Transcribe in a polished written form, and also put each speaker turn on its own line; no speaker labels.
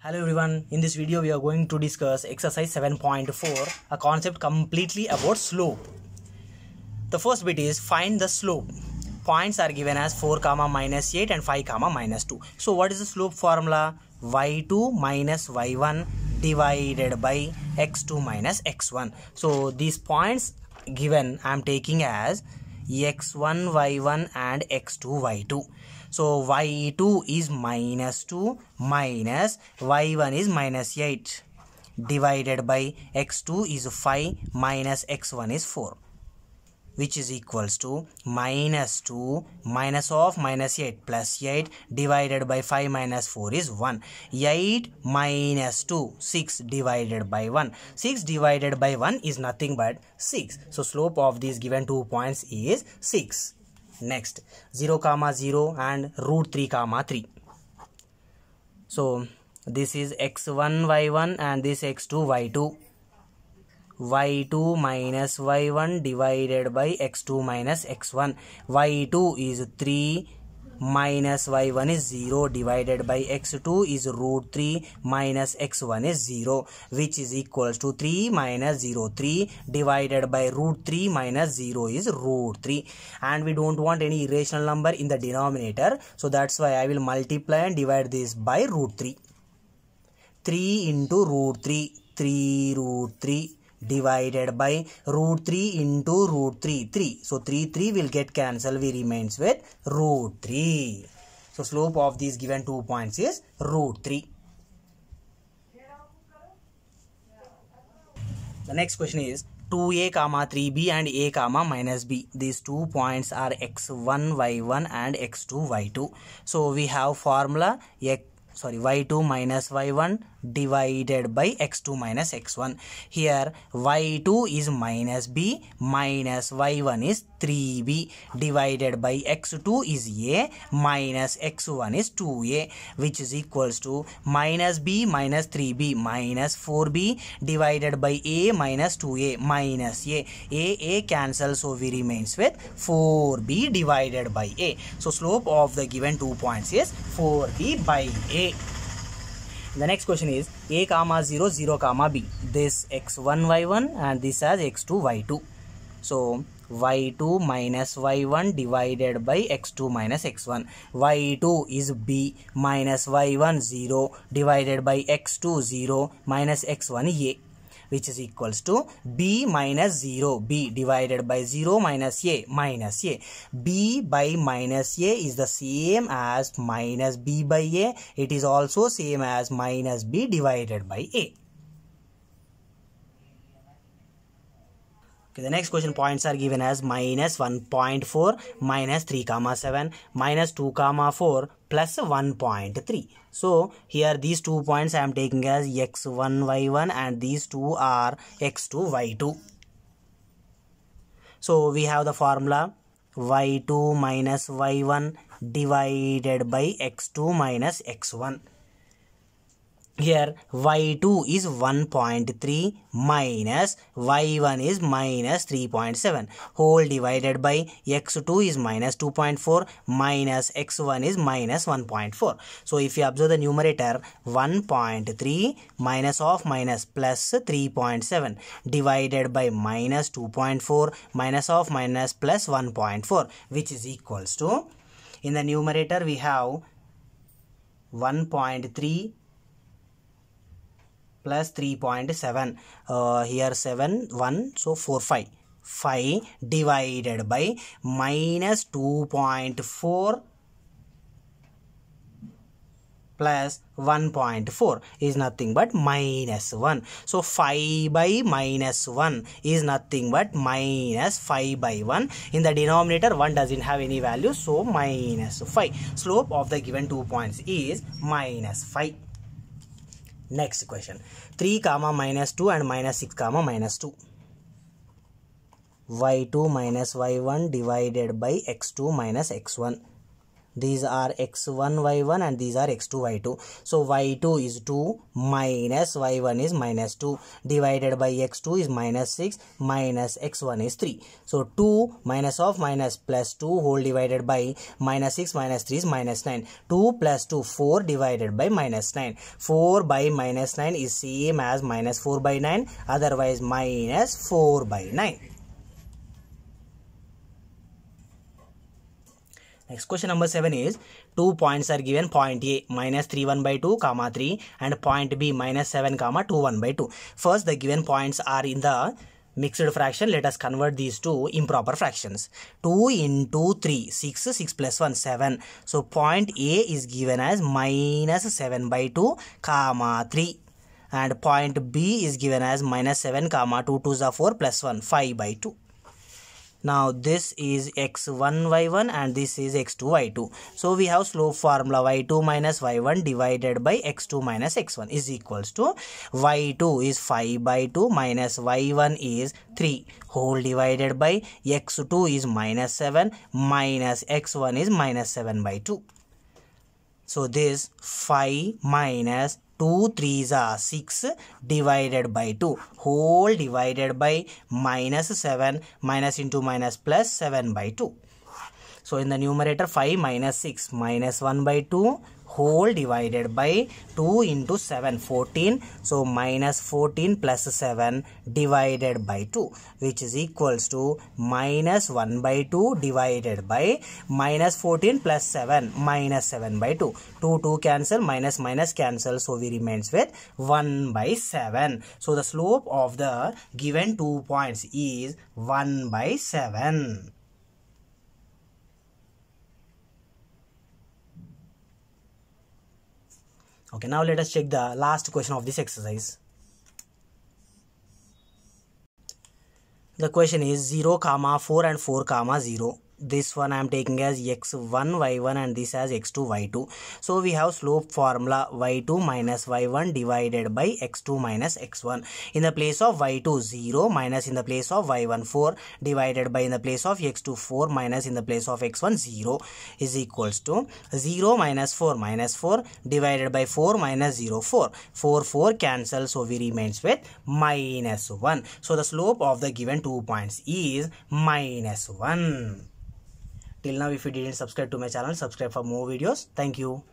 Hello everyone, in this video we are going to discuss exercise 7.4, a concept completely about slope. The first bit is find the slope. Points are given as 4, -8 and 5, -2. So what is the slope formula? y2 minus y1 divided by x2 minus x1. So these points given I am taking as x1 y1 and x2 y2. So y2 is -2 minus y1 is -8 divided by x2 is 5 minus x1 is 4, which is equals to -2 minus of -8 plus 8 divided by 5 minus 4 is 1. 8 minus 2, 6 divided by 1. 6 divided by 1 is nothing but 6. So slope of these given 2 points is 6. Next, 0, 0 and √3, 3. So this is x1 y1 and this x2 y2. y2 minus y1 divided by x2 minus x1. y2 is 3 minus y1 is 0 divided by x2 is √3 minus x1 is 0, which is equals to 3 minus 0, 3 divided by √3 minus 0 is √3, and we don't want any irrational number in the denominator, so that's why I will multiply and divide this by √3. 3 into √3, 3√3 divided by √3 into √3, 3. So 3 will get cancelled, we remains with √3. So slope of these given 2 points is √3. The next question is 2a, 3b and a, -b. These 2 points are x1 y1 and x2 y2. So we have formula y2 minus y1 divided by x2 minus x1. Here y2 is -b minus y1 is 3b divided by x2 is a minus x1 is 2a, which is equals to -b minus 3b minus 4b divided by a minus 2a minus a cancels, so we remains with 4b divided by a. So slope of the given 2 points is 4b by a. The next question is a, 0, 0, b. This x1 y1 and this as x2 y2. So y2 minus y1 divided by x2 minus x1. y2 is b minus y1 0 divided by x2 0 minus x1 a, which is equals to b minus 0, b divided by 0 minus a minus a. b by minus a is the same as minus b by a. It is also same as minus b divided by a. Okay, the next question points are given as -1.4, -3, 7, -2, 4 plus 1.3. So here these 2 points I am taking as x1 y1 and these 2 are x2 y2. So we have the formula y2 minus y1 divided by x2 minus x1. Here y2 is 1.3 minus y1 is -3.7 whole divided by x2 is -2.4 minus x1 is -1.4. So if you observe the numerator, 1.3 minus of minus plus 3.7 divided by -2.4 minus of minus plus 1.4, which is equals to, in the numerator we have 1.3 plus 3.7, here 7, 1, so 4, 5 divided by -2.4 plus 1.4 is nothing but -1. So 5 by -1 is nothing but -5 by 1. In the denominator 1 doesn't have any value, so -5. Slope of the given 2 points is -5. Next question 3, -2 and -6, -2. y2 minus y1 divided by x2 minus x1. these are x1 y1 and these are x2 y2. So y2 is 2 minus y1 is minus 2 divided by x2 is minus 6 minus x1 is 3. So 2 minus of minus plus 2 whole divided by minus 6 minus 3 is minus 9. 2 plus 2 4 divided by minus 9. 4 by minus 9 is same as minus 4 by 9, otherwise minus 4 by 9. Next question number 7 is 2 points are given. Point A minus 3 1 by 2 comma 3 and point B minus 7 comma 2 1 by 2. First the given points are in the mixed fraction. Let us convert these to improper fractions. 2 into 3 6 6 plus 1 7. So point A is given as minus 7 by 2 comma 3 and point B is given as minus 7 comma 2 2s are 4 plus 1 5 by 2. Now this is x1 y1 and this is x2 y2. So we have slope formula y2 minus y1 divided by x2 minus x1 is equals to y2 is 5 by 2 minus y1 is 3 whole divided by x2 is minus 7 minus x1 is minus 7 by 2. So this 5 minus 2 3s are 6 divided by 2 whole divided by minus 7 minus into minus plus 7 by 2. So in the numerator 5 minus 6 minus 1 by 2 whole divided by 2 into 7 14. So minus 14 plus 7 divided by 2 which is equals to minus 1 by 2 divided by minus 14 plus 7 minus 7 by 2. 2 cancel, minus minus cancel, so we remains with 1 by 7. So the slope of the given 2 points is 1 by 7. Okay, now let us check the last question of this exercise. The question is 0 comma 4 and 4 comma 0. This one I am taking as x1 y1 and this as x2 y2. So we have slope formula y2 minus y1 divided by x2 minus x1. In the place of y2 0 minus in the place of y1 4 divided by in the place of x2 4 minus in the place of x1 0 is equals to 0 minus 4 divided by 4 minus 0 4. 4 cancel, so we remains with minus 1. So the slope of the given 2 points is minus 1. Till now, if you didn't subscribe to my channel, subscribe for more videos. Thank you.